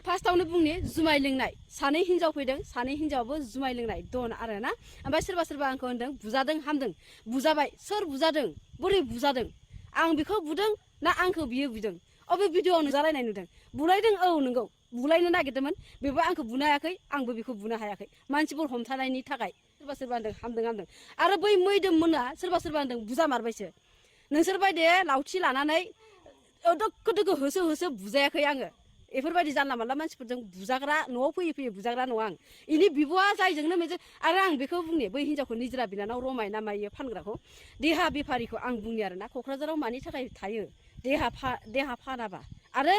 फार्स्टआवनो बुंनि जुमाय लोंनाय सानै हिनजाव फैदों सानै हिनजावाबो जुमाय लोंनाय दन आरो ना ओमफ्राय सोरबा सोरबा आंखौ होनदों बुजादों हामदों बुजाबाय सोर बुजादों बोरै बुजादों आं बेखौ बुदों ना आंखौ बियो बुदों अबे भिडिअआव नुजालायनाय नुदों बुलायदों औ नंगौ बुलायनो नागिरदोंमोन बेबो आंखौ बुनो हायाखै आंबो बेखौ बुनो हायाखै मानसिफोर हमथानायनि थाखाय सोरबा सोरबा होनदों हामदों हामदों आरो बै मैदोम मोना सोरबा सोरबा होनदों बुजा मारबायसो नोंसोर बायदि लावथि लानानै दोखो दोखो होसो होसो बुजायाखै आङो बेफोरबायदि जानला मानला मानसिफोरजों बुजाग्रा न'आव फैयै फैयै बुजाग्रा नङा आं इनि बिब'आ जायजोंनो मेजों आरो आं बेखौ बुंनि बै हिनजावखौ निजिरा बिनानाव रमाय ना मायो फानग्राखौ देहा बेफारिखौ आं बुंनि आरोना क'क्राझाराव मानि थाखाय थायो देहा फानाबा आरो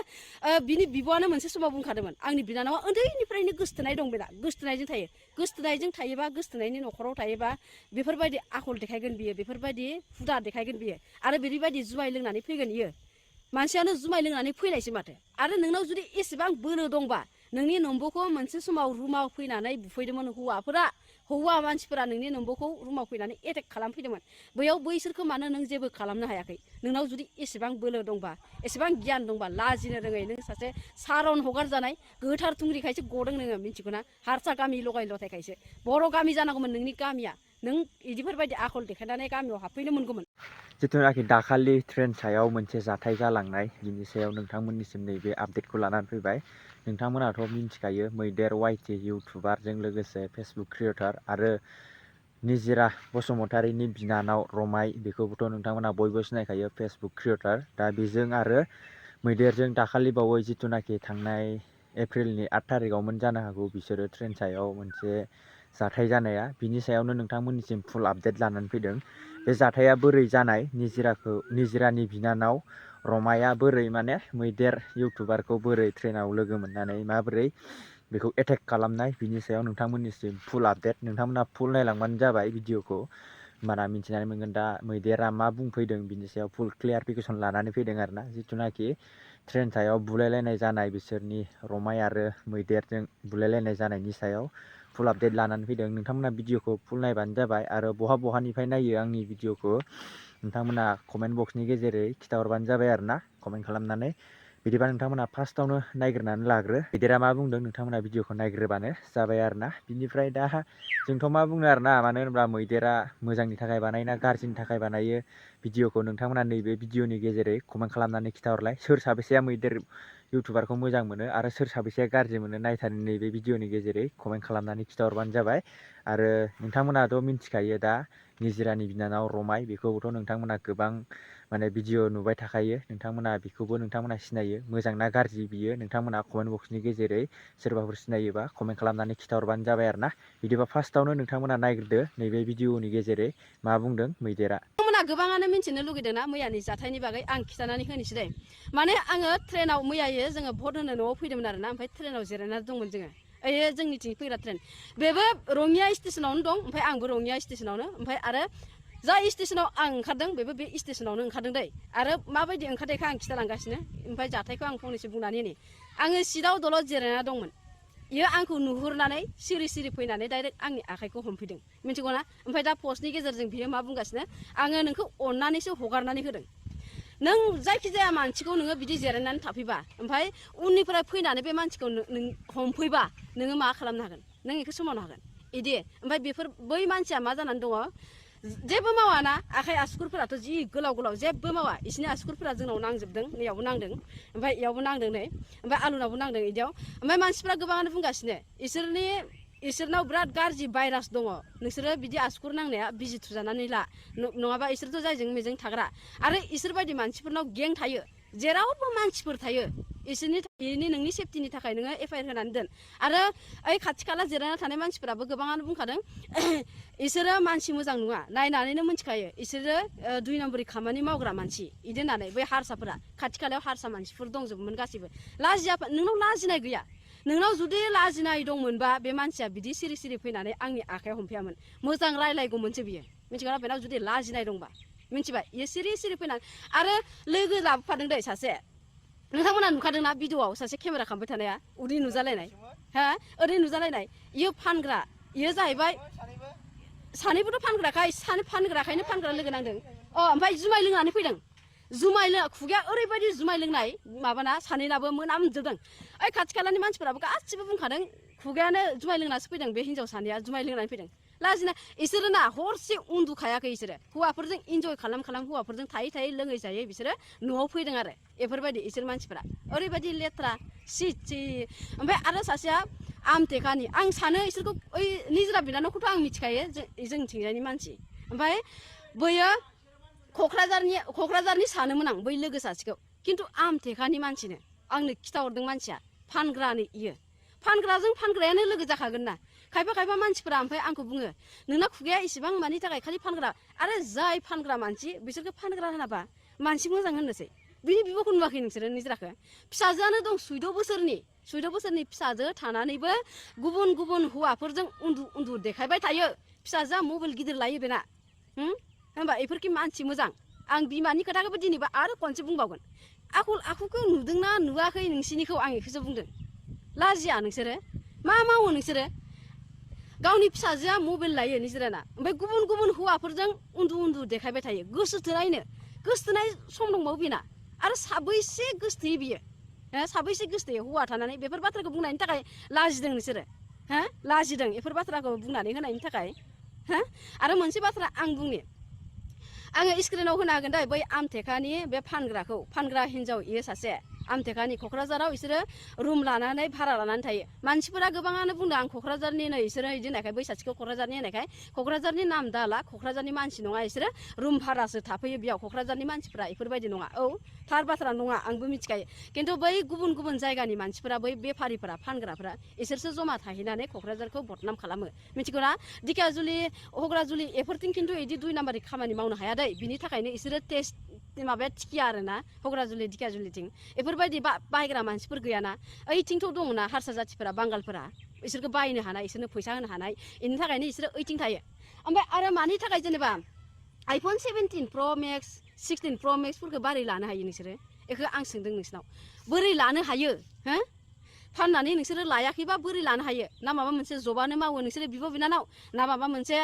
बिनि बिब'आनो मोनसे समाव बुंखादोंमोन आंनि बिनानावा उन्दैनिफ्रायनो गोसथोनाय दं बेना गोसथोनायजों थायो गोसथोनायजों थायोबा गोसथोनायनि न'खराव थायोबा बेफोरबायदि आखल देखायगोन बियो बेफोरबायदि हुदा देखायगोन बियो आरो बेबायदि जुमाय लोंनानै फैगोन इयो मानसियानो जुमाय लोंनानै फैनायसो माथो आरो नोंनाव जुदि एसेबां बोलो दंबा नोंनि नम्बरखौ मोनसे समाव रुमाव फैनानै बुफैदोंमोन हौवा मानसिफोरा नोंनि नम्बरखौ रुमाव फैनानै एटेक खालामफैदोंमोन बैयाव बैसोरखौ मानो नों जेबो खालामनो हायाखै नोंनाव जुदि एसेबां बोलो दंबा एसेबां गियान दंबा लाजिनो रोङै नों सासे सारन हगारजानाय गोथार थुंग्रिखायसो गदों नोङो मिथिगौना हारसा गामि लगाय लथायखायसो बर' गामि जानांगौमोन नोंनि गामिया नों इदिफोरबायदि आखल देखायनानै गामियाव हाबफैनो मोनगौमोन जिथुनाखि दाखालि ट्रेन सायाव मोनसे जाथाय जालांनाय बिनि सायाव नोंथांमोननिसिम नैबे आपडेटखौ लानानै फैबाय नोंथांमोनाथ' मिन्थिखायो मैदेर वाइटि इउटुबारजों लोगोसे फेसबुक क्रिएटर आरो निजिरा बसुमतारीनि बिनानाव रमाय बेखौबोथ' नोंथांमोना बयबो सिनायखायो फेसबुक क्रिएटर दा बेजों आरो मैदेरजों दाखालि बावै जिथुनाखि थांनाय एप्रिलनि 8 थारिखआवमोन जानो हागौ बिसोरो ट्रेन सायाव मोनसे जाथाय जानाया बिनि सायावनो नोंथांमोननिसिम फुल आपडेट लानानै फैदों बे जाथाया बोरै जानाय निजिरानि बिनानाव रमाया बोरै माने मैदेर इउटुबारखौ बोरै ट्रेनाव लोगो मोननानै माबोरै बेखौ एटेक खालामनाय बिनि सायाव नोंथांमोननिसिम फुल आपडेट नोंथांमोना फुल नायलांबानो जाबाय भिडिअखौ होमबाना मिथिनानै मोनगोन दा मैदेरा मा बुंफैदों बिनि सायाव फुल क्लियारिफिकेसन लानानै फैदों आरोना जिथुनाखि ट्रेन सायाव बुलायलायनाय जानाय बिसोरनि रमाय आरो मैदेरजों बुलायलायनाय जानायनि सायाव फुल आपडेट लानानै फैदों नोंथांमोना भिडिअखौ फुल नायबानो जाबाय आरो बहानिफ्राय नायो आंनि भिडिअखौ नोंथांमोना कमेन्ट बक्सनि गेजेरै खिथाहरबानो जाबाय आरोना कमेन्ट खालामनानै बिदिबा नोंथांमोना फार्स्टआवनो नायग्रोनानै लाग्रो मैदेरा मा बुंदों नोंथांमोना भिडिअखौ नायग्रोबानो जाबाय आरोना बिनिफ्राय दा जोंथ' मा बुंनो आरोना मानो होनोब्ला मैदेरा मोजांनि थाखाय बानायना गाज्रिनि थाखाय बानायो भिडिअखौ नोंथांमोना नैबे भिडिअनि गेजेरै कमेन्ट खालामनानै खिथाहरलाय सोर साबेसेया मैदेर इउटुबारखौ मोजां मोनो आरो सोर साबेसेया गाज्रि मोनो नायथारनि नैबे भिडिअनि गेजेरै कमेन्ट खालामनानै खिथाहरबानो जाबाय आरो नोंथांमोनाथ' मिन्थिखायो दा निजिरानि बिनानाव रमाय बेखौबोथ' नोंथांमोना गोबां माने भिडिअ नुबाय थाखायो नोंथांमोना बेखौबो नोंथांमोना सिनायो मोजां ना गाज्रि बियो नोंथांमोना कमेन्ट बक्सनि गेजेरै सोरबाफोर सिनायोबा कमेन्ट खालामनानै खिथाहरबानो जाबाय आरोना बिदिबा फार्स्टआवनो नोंथांमोना नायग्रोदो नैबे भिडिअनि गेजेरै मा बुंदों मैदेरा गोबाङानो मिन्थिनो लुगैदों ना मैयानि जाथायनि बागै आं खिथानानै होनोसै दे माने आङो ट्रेनाव मैयायो जोङो भट होनो न'आव फैदोंमोन आरोना ओमफ्राय ट्रेनाव जिरायनानै दंमोन जोङो ओइ जोंनिथिं फैग्रा ट्रेन बेबो रङिया स्टेसनावनो दं ओमफ्राय आंबो रङिया स्टेसनावनो ओमफ्राय आरो जा स्टेसनाव आं ओंखारदों बेबो बे स्टेसनावनो ओंखारदों दै आरो माबायदि ओंखारनायखौ आं खिथालांगासिनो ओमफ्राय जाथायखौ आं फंनैसो बुंनानै होनि आङो सिटआव दलद जिरायना दंमोन इयो आंखौ नुहुरनानै सिरि सिरि फैनानै डाइरेक्ट आंनि आखाइखौ हमफैदों मिथिगौ ना ओमफ्राय दा पस्टनि गेजेरजों बियो मा बुंगासिनो आङो नोंखौ अननानैसो हगारनानै होदों नों जायखिजाया मानसिखौ नोङो बिदि जिरायनानै थाफैबा ओमफ्राय उननिफ्राय फैनानै बे मानसिखौ नों हमफैबा नोङो मा खालामनो हागोन नों बेखौ सोमावनो हागोन इदि ओमफ्राय बै मानसिया मा जानानै दङ जेबो मावा ना आखाइ आसुगुरफोराथ' जि गोलाव गोलाव जेबो मावा इसिनि आसुगुरफोरा जोंनाव नांजोबदों नैयावबो नांदों ओमफ्राय इयावबो नांदों नै ओमफ्राय आलुनावबो नांदों इदियाव ओमफ्राय मानसिफ्रा गोबाङानो बुंगासिनो इसोरनाव बिराद गाज्रि भाइरास दङ नोंसोरो बिदि आसुगुर नांनाया बिजि थुजानानै ला नङाबा इसोरथ' जायजों मेजों थाग्रा आरो इसोर बायदि मानसिफोरनाव गें थायो जेरावबो मानसिफोर थायो इसोरनि नोंनि सेफटिनि थाखाय नोङो एफआइआर होनानै दोन आरो ओइ खाथि खाला जिरायना थानाय मानसिफोराबो गोबाङानो बुंखादों इसोरो मानसि मोजां नङा नायनानैनो मिथिखायो इसोरो 2 नम्बरनि खामानि मावग्रा मानसि इदि होननानै बै हारसाफोरा खाथि खालायाव हारसा मानसिफोर दंजोबोमोन गासैबो नोंनाव लाजिनाय गैया नोंनाव जुदि लाजिनाय दंमोनबा बे मानसिया बिदि सिरि सिरि फैनानै आंनि आखाइयाव हमफैयामोन मोजां रायलायगौमोनसो बियो मिथिगौना बेनाव जुदि लाजिनाय दंबा मिथिबाय इयो सिरि सिरि फैनानै आरो लोगो लाबोफादों दै सासे नोंथांमोना नुखादोंना भिडिअआव सासे केमेरा खालामबाय थानाया उदै नुजालायनाय हा ओरै नुजालायनाय इयो फानग्रा इयो जाहैबाय सानैबोथ' फानग्राखायनो फानग्रा लोगो नांदों ओमफ्राय जुमाय लोंनानै फैदों जुमाय खुगाया ओरैबायदि जुमाय लोंनाय माबाना सानैनाबो मोनामजोबदों ओइ खाथि खालानि मानसिफोराबो गासिबो बुंखादों खुगायानो जुमाय लोंनासो फैदों बे हिन्जाव सानैया जुमाय लोंनानै फैदों लाजिना इसोरो ना हरसे उन्दुखायाखै इसोरो हौवाफोरजों इन्जय खालाम हौवाफोरजों थायै लोङै जायै बिसोरो न'आव फैदों आरो बेफोरबायदि इसोर मानसिफोरा ओरैबायदि लेथ्रा सि ओमफ्राय आरो सासेया आमटेकानि आं सानो इसोरखौ ओइ निजोरा बिनानावखौथ' आं मिथिखायो जोंथिंजायनि मानसि ओमफ्राय बैयो क'क्राझारनि सानोमोन आं बै लोगो सासेखौ खिन्थु आमटेकानि मानसिनो आंनो खिथाहरदों मानसिया फानग्रानो इयो फानग्राजों फानग्रायानो लोगो जाखागोन ना खायफा मानसिफोरा ओमफ्राय आंखौ बुङो नोंना खुगाया इसेबां मानि थाखाय खालि फानग्रा आरो जाय फानग्रा मानसि बिसोरखौ फानग्रा होनाबा मानसि मोजां होननोसै बिनि बिब'खौ नुवाखै नोंसोरो निजोराखौ फिसाजोआनो दं 14 बोसोरनि फिसाजो थानानैबो गुबुन हौवाफोरजों उन्दु देखायबाय थायो फिसाजोआ मबाइल गिदिर लायो बेना होमबा बेफोरखि मानसि मोजां आं बिमानि खोथाखौबो दिनैबा आरो खनसे बुंबावगोन आखल आखुखौ नुदोंना नुवाखै नोंसिनिखौ आं बेखौसो बुंदों लाजिया नोंसोरो मा मावो नोंसोरो गावनि फिसाजोआ मबाइल लायो निजिराना ओमफ्राय गुबुन हौवाफोरजों उन्दु देखायबाय थायो गोसोथोनाय सम दंबावो बेना आरो साबैसे गोसोथोयो बियो साबैसे गोसोथोयो हौवा थानानै बेफोर बाथ्राखौ बुंनायनि थाखाय लाजिदों नोंसोरो लाजिदों बेफोर बाथ्राखौ बुंनानै होनायनि थाखाय आरो मोनसे बाथ्रा आं बुंनि आङो स्क्रिनाव होनो हागोन दा बै आमटेकानि बे फानग्रा हिन्जाव इयो सासे आमटेकानि क'क्राझाराव इसोरो रुम लानानै भारा लानानै थायो मानसिफोरा गोबाङानो बुंदों आं क'क्राझारनि नै इसोरो बिदि होननायखाय बै सासेखौ क'क्राझारनि होननायखाय क'क्राझारनि नाम दाला क'क्राझारनि मानसि नङा इसोरो रुम भारासो थाफैयो बेयाव क'क्राझारनि मानसिफोरा बेफोरबायदि नङा औ थार बाथ्रा नङा आंबो मिथिखायो खिन्थु बै गुबुन जायगानि मानसिफोरा बै बेफारिफोरा फानग्राफोरा इसोरसो जमा थाहैनानै क'क्राझारखौ बदनाम खालामो मिथिगौना दिखियाजुलि हग्राजुलि एफोरथिं खिन्थु बिदि 2 नाम्बारनि खामानि मावनो हाया दै बिनि थाखायनो इसोरो टेस्ट माबाया थिखिया आरोना हग्राजुलि दिखियाजुलिथिं बेफोरबायदि बायग्रा मानसिफोर गैयाना ओइथिंथ' दङना हारसा जाथिफोरा बांगालफोरा इसोरखौ बायनो हानाय इसोरनो फैसा होनो हानाय बेनि थाखायनो इसोरो ओइथिं थायो ओमफ्राय आरो मानि थाखाय जेनेबा आइफन 17 प्र मेक्स 16 प्र मेक्सफोरखौ बारै लानो हायो नोंसोरो बेखौ आं सोंदों नोंसिनाव बोरै लानो हायो फाननानै नोंसोरो लायाखैबा बोरै लानो हायो ना माबा मोनसे जबानो मावो नोंसोरो बिब' बिनानाव ना माबा मोनसे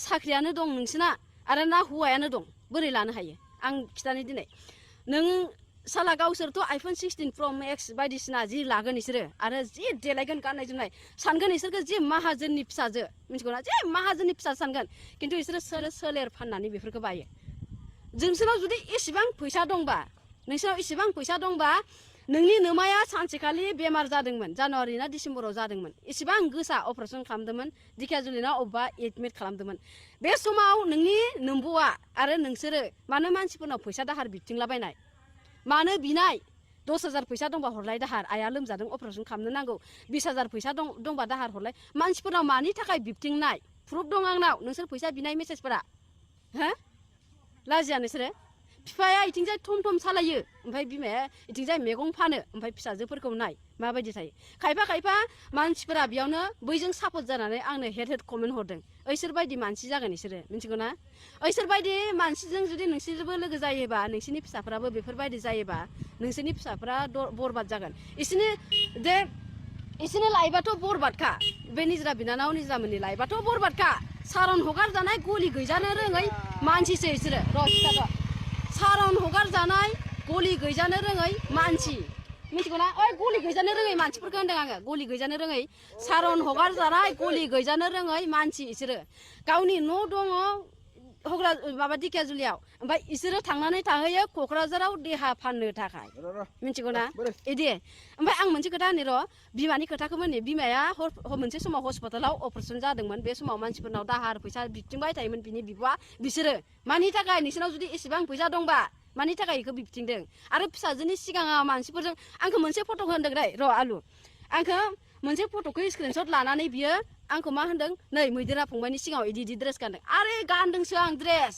साख्रियानो दं नोंसिना आरो ना हौवायानो दं बोरै लानो हायो आं खिथानो दिनै नों साला गावसोरथ' आइफन 16 प्र मेक्स बायदिसिना जि लागोन इसोरो आरो जि देलायगोन गाननाय जोमनाय सानगोन इसोरखौ जे माहाजोननि फिसाजो मिथिगौना जे माहाजोननि फिसा सानगोन खिन्थु इसोरो सोलेर फाननानै बेफोरखौ बायो नोंसोरनाव जुदि एसेबां फैसा दंबा नोंनि नोमाया सानसेखालि बेमार जादोंमोन जानुवारि ना डिसेम्बराव जादोंमोन एसेबां गोसा अपारेसन खालामदोंमोन दिखियाजुलिनाव अबेबा एडमिट खालामदोंमोन बे समाव नोंनि नोम्ब'आ आरो नोंसोरो मानो मानसिफोरनाव फैसा दाहार बिथिंलाबायनाय मानो बिनाय 10,000 फैसा दंबा हरलाय दाहार आइया लोमजादों अपारेसन खालामनो नांगौ 20,000 फैसा दंबा दाहार हरलाय मानसिफोरनाव मानि थाखाय बिबथिंनाय प्रुफ दं आंनाव नोंसोर फैसा बिनाय मेसेजफोरा लाजिया नोंसोरो बिफाया इथिंजाय थम सालायो ओमफ्राय बिमाया इथिंजाय मैगं फानो ओमफ्राय फिसाजोफोरखौ नाय माबायदि थायो खायफा मानसिफोरा बेयावनो बैजों सापर्ट जानानै आंनो हेड कमेन्ट हरदों ओइसोर बायदि मानसि जागोन इसोरो मिथिगौ ना ओइसोर बायदि मानसिजों जुदि नोंसोरबो लोगो जायोबा नोंसोरनि फिसाफ्राबो बेफोरबायदि जायोबा नोंसोरनि फिसाफ्रा बरबाद जागोन इसोरनि लाइफआथ' बरबादखा बे निजरा बिनानाव निजरामोननि लाइफआथ' बरबादखा सारन हगार जानाय गलि गैजानो रोङै मानसिसो इसोरो सारन हगार जानाय गलि गैजानो रोङै मानसि मिथिगौ ना ओइ गलि गैजानो रोङै मानसिफोरखौ होनदों आङो गलि गैजानो रोङै सारन हगार जानाय गलि गैजानो रोङै मानसि इसोरो गावनि न' दङ हग्रा माबा दिखियाजुलियाव ओमफ्राय इसोरो थांनानै थाहैयो क'क्राझाराव देहा फाननो थाखाय मिथिगौ ना इदि ओमफ्राय आं मोनसे खोथा होननि र' बिमानि खोथाखौ होननि बिमाया मोनसे समाव हस्पिटालाव अपारेसन जादोंमोन बे समाव मानसिफोरनाव दाहार फैसा बिबथिंबाय थायोमोन बिनि बिब'आ बिसोरो मानि थाखाय नोंसोरनाव जुदि एसेबां फैसा दंबा मानि थाखाय बेखौ बिबथिंदों आरो फिसाजोनि सिगाङाव मानसिफोरजों आंखौ मोनसे फट' होनदों दै र' आलु आंखौ मोनसे फट'खौ स्क्रिनशट लानानै बियो आंखौ मा होनदों नै मैदेरा फंबायनि सिगाङाव इदि ड्रेस गानदों आरे गानदोंसो आं ड्रेस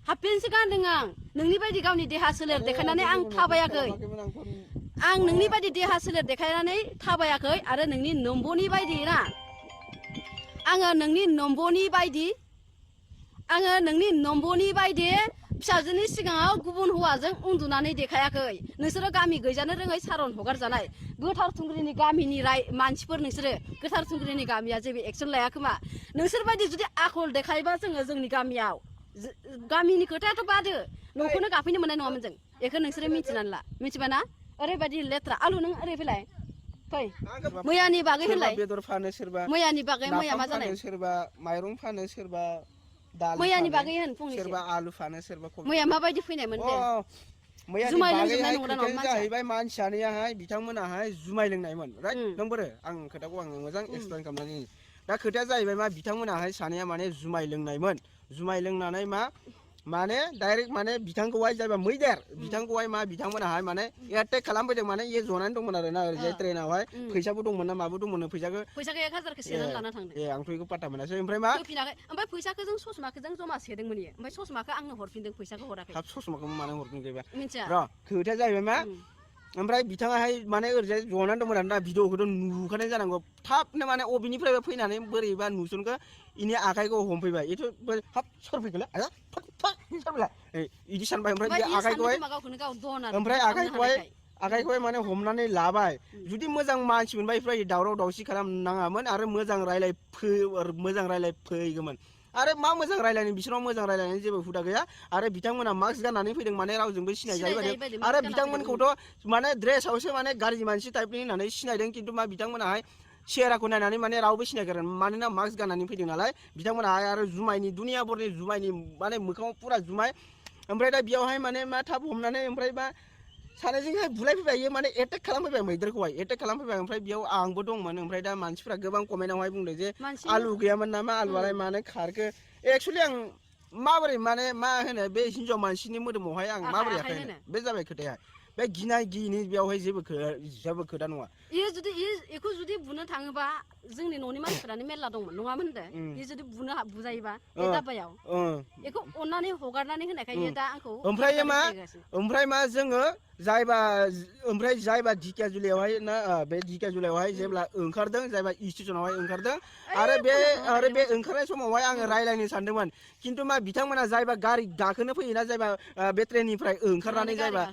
हाफपेन्टसो गानदों आं नोंनि बायदि गावनि देहा सोलेर देखायनानै आं थाबायाखै आं नोंनि बायदि देहा सोलेर देखायनानै थाबायाखै आरो नोंनि नम्ब'नि बायदि ना आङो नोंनि नम्ब'नि बायदि फिसाजोनि सिगाङाव गुबुन हौवाजों उन्दुनानै देखायाखै नोंसोरो गामि गैजानो रोङै सारन हगार जानाय गोथार थुंग्रिनि गामिनि मानसिफोर नोंसोरो गोथार थुंग्रिनि गामिया जेबो एक्सन लाया खोमा नोंसोर बायदि जुदि आखल देखायबा जोङो जोंनि गामियाव गामिनि खोथायाथ' बादो न'खौनो गाफैनो मोननाय नङामोन जों बेखौ नोंसोरो मिथिनानै ला मिथिबाय ना ओरैबायदि लेथ्रा आलु नों ओरै फैलाय फै मैयानि बागै होनलाय बेदर फानो सोरबा मैयानि बागै मैया मा जानाय सोरबा माइरं फानो सोरबा दालि मैयानि बागै होन फंनैसो सोरबा आलु फानो सोरबा मैया माबायदि फैनायमोन दे मैयानि जुमाय लोंजोबनाय बागैहाय नंगौना नङा खोथाया जाहैबाय मानसियाहाय बिथांमोनाहाय जुमाय लोंनायमोन राइट नंबोरो आं खोथाखौ आं मोजां एक्सप्लेन खालामनानै दा खोथाया जाहैबाय मा बिथांमोनाहाय सानैया माने जुमाय लोंनायमोन जुमाय लोंनानै माने डाइरेक्ट माने बिथांखौहाय जायबा मैदेर बिथांखौहाय बिथांमोनाहाय माने एटेक खालामफैदों माने ये जनानै दंमोन आरो ना ओरैजाय ट्रेनावहाय फैसाबो दंमोन ना माबो दंमोन फैसाखौ 1000 सेनानै लाना थांदों आंथ' बेखौ पात्ता मोनासै ओमफ्राय मा होफिनाखै ओमफ्राय फैसाखौ जों ससमाखौ जों जमा सोदोंमोन इयो ओमफ्राय ससमाखौ आंनो हरफिनदों फैसाखौ हराखै हाब ससमाखौ मानो हरगोन गैबा मिथिया र' खोथाया जाहैबाय मा ओमफ्राय बिथाङाहाय माने ओरैजाय जनानै दंमोन आरोना भिडिअखौथ' नुखानाय जानांगौ थाबनो माने अबेनिफ्रायबो फैनानै बोरैबा नुसनखो इनि आखाइखौ हमफैबाय एथ' हाब सोर फैखोलै आया सोर फैलाय इदि सानबाय ओमफ्राय बे आखाइखौहाय माने हमनानै लाबाय जुदि मोजां मानसि मोनबा इफोरबायदि दावराव दावसि खालामनाङामोन आरो मोजां रायलाय फैगौमोन आरो मा मोजां रायलायनो बिसोरनाव मोजां रायलायनायनि जेबो हुदा गैया आरो बिथांमोना मास्क गाननानै फैदों माने रावजोंबो सिनायजायै बायदि आरो बिथांमोनखौथ' माने ड्रेसावसो माने गाज्रि मानसि टाइपनि होननानै सिनायदों खिन्थु बिथांमोनाहाय चेहेराखौ नायनानै माने रावबो सिनायगोन मानोना मास्क गाननानै फैदों नालाय बिथांमोनाहाय आरो जुमायनि दुनिया बरनि जुमायनि माने मोखाङाव फुरा जुमाय ओमफ्राय दा बेयावहाय माने मा थाब हमनानै ओमफ्राय मा सानैजोंहाय बुलायफैबाय माने एटेक खालामफैबाय मैदेरखौहाय एटेक खालामफैबाय ओमफ्राय बेयाव आंबो दंमोन ओमफ्राय दा मानसिफ्रा गोबां कमेन्टआवहाय बुंदों जे आलु गैयामोन नामा आलुआलाय मानो खारखो एक्सुवेलि आं माबोरै माने मा होनो बे हिनजाव मानसिनि मोदोमावहाय आं माबोरै आखाइ होनो बे जाबाय खोथाया बे गिनाय गियिनि बेयावहाय जेबो खोथा नङा बेखौ जुदि बुनो थाङोबा जोंनि न'नि मानसिफोरानो मेरला दंमोन नङामोन होनदो बे जुदि बुजायोबा बे दाब्बायाव बेखौ अननानै हगारनानै होनायखाय दा आंखौ ओमफ्राय मा जोङो जायबा धिकियाजुलियावहाय ना बे धिकियाजुलियावहाय जेब्ला ओंखारदों जायबा स्टेसनावहाय ओंखारदों आरो बे ओंखारनाय समावहाय आङो रायलायनो सानदोंमोन खिन्थु बिथांमोना जायबा गारि गाखोनो फैयोना जायबा बे ट्रेननिफ्राय ओंखारनानै जायबा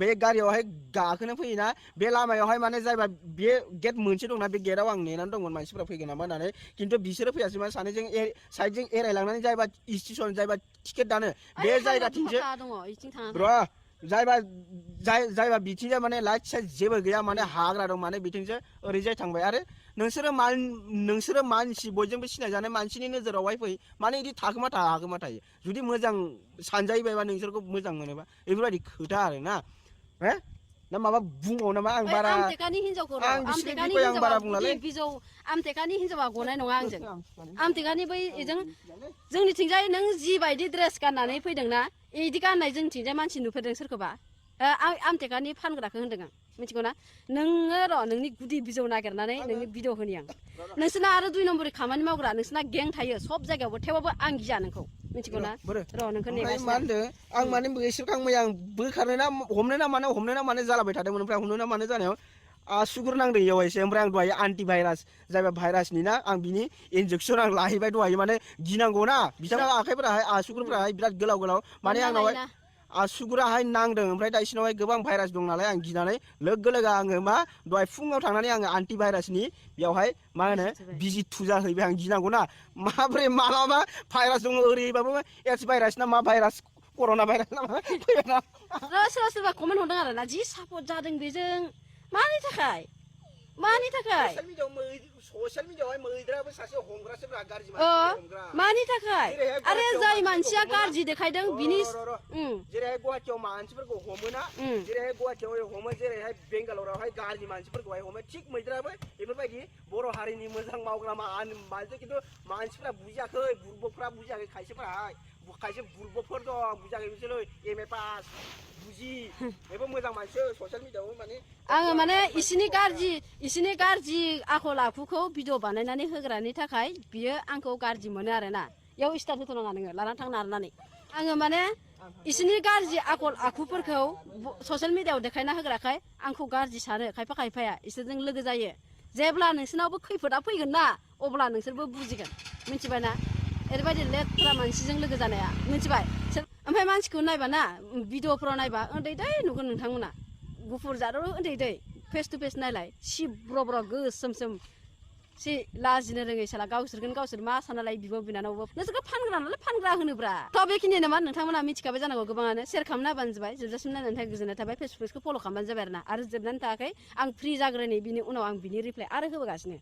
बे गारियावहाय गाखोनो फैयोना बे लामायावहाय माने जायबा बे गेट मोनसे दंना बे गेटआव आं नेनानै दंमोन मानसिफ्रा फैगोन नामा होननानै खिन्थु बिसोरो फैयासै मा सानैजों साइडजों एरायलांनानै जायबा स्टेसन जायबा टिकेट दानो बे जायगाथिंसो जायबा बिथिंजाय माने लाइट साइट जेबो गैया माने हाग्रा दं माने बिथिंसो ओरैजाय थांबाय आरो नोंसोरो मानसि बयजोंबो सिनायजानाय मानसिनि नोजोरावहाय फै माने बिदि थाखोमा थायो जुदि मोजां सानजायोबायबा नोंसोरखौ मोजां मोनोबा बेफोरबायदि खोथा आरो ना ना माबा बुंबाव नामा आं बारा आमटेकानि हिनजावा गनाय नङा आंजों आमटेकानि बै जोंनिथिंजाय नों जिबायदि ड्रेस गाननानै फैदोंना इदि गाननाय जोंनिथिंजाय मानसि नुफेरदों सोरखौबा आमटेकानि फानग्राखौ होनदों आं मिथिगौ ना नोङो नोंनि गुदि बिजौ नागिरनानै नोंनि भिडिअ होनि आं नोंसोरना आरो 2 नम्बरनि खामानि मावग्रा नोंसोरना गें थायो सब जायगायावबो थेवबाबो आं गिया नोंखौ मिथिगौ ना नोंखौ नेगासिनो मा होनदों आं माने बिसोरखौ आं मैया बोखारनो ना हमनो ना मानो जालाबाय थादोंमोन ओमफ्राय हमनो ना मानो जानायाव आसुगुर नांदों इयाव एसे ओमफ्राय आं दहाय एन्टि भाइरास जायबा भाइरासनि ना आं बिनि इन्जेक्सन आं लाहैबाय दहाय माने गिनांगौ ना बिथाङा आखाइफोराहाय आसुगुरफोराहाय बिराद गोलाव माने आंनावहाय आसुगुराहाय नांदों ओमफ्राय दा इसोरनावहाय गोबां भाइरास दं नालाय आं गिनानै लोगो आङो मा दहाय फुङाव थांनानै आङो एन्टि भाइरासनि बेयावहाय मा होनो बिजि थुजा हैबाय आं गिनांगौ ना माब्रै मालाबा भाइरास दङ ओरैबाबो एड्स भाइरास ना मा भाइरास कर'ना भाइरास ना मा फैबाय ना सोरबा कमेन्ट हरदों आरो ना जि सापर्ट जादों बेजों मानि थाखाय ससियेल मिडियाआवहाय मैदेराबो सासे हमग्रासो गाज्रि मानि थाखाय आरो जाय मानसिया गाज्रि देखायदों बिनि जेरैहाय गुवाहाटियाव मानसिफोरखौ हमोना जेरैहाय गुवाहाटियाव हमो जेरैहाय बेंगालरावहाय गाज्रि मानसिफोरखौहाय हमो थिग मैदेराबो बेफोरबायदि बर' हारिनि मोजां मावग्रा मानसि खिन्थु मानसिफ्रा बुजियाखै बुरबकफ्रा बुजियाखै खायसे बुरबकफोर दं बुजियाखै बिसोरो MA पास बुजि बेबो मोजां मानसि ससियेल मिडियाआव आङो माने इसिनि गाज्रि आखल आखुखौ भिडिअ बानायनानै होग्रानि थाखाय बियो आंखौ गाज्रि मोनो आरोना इयाव स्टार्ट होथ'नाङा नोङो लानानै थांनो नारनानै आङो माने इसिनि गाज्रि आखल आखुफोरखौ ससियेल मिडियाआव देखायना होग्राखाय आंखौ गाज्रि सानो खायफाया इसोरजों लोगो जायो जेब्ला नोंसोरनावबो खैफोदा फैगोन ना अब्ला नोंसोरबो बुजिगोन मिथिबाय ना ओरैबायदि लेथ्रा मानसिजों लोगो जानाया मिथिबाय ओमफ्राय मानसिखौ नायबा ना भिडिअफोराव नायबा उन्दै नुगोन नोंथांमोना गुफुर जारो उन्दै फेस टु फेस नायलाय सिब्र' गोसोम सि लाजिनो रोङै साला गावसोरखौनो गावसोर मा सानना लायो बिब' बिनानावबो नोंसोरखौ फानग्रा नालाय फानग्रा होनोब्रा थ' बेखिनियानो मा नोंथांमोना मिथिखाबाय जानांगौ गोबाङानो शेयार खालामना होबानो जाबाय जोबजासिम नायनायनि थाखाय गोजोननाय थाबाय फेसबुकखौ फल' खालामबानो जाबाय आरो ना आरो जोबनानै थायाखै आं फ्रि जाग्रोनि बिनि उनाव आं बिनि रिप्लाय आरो होबोगासिनो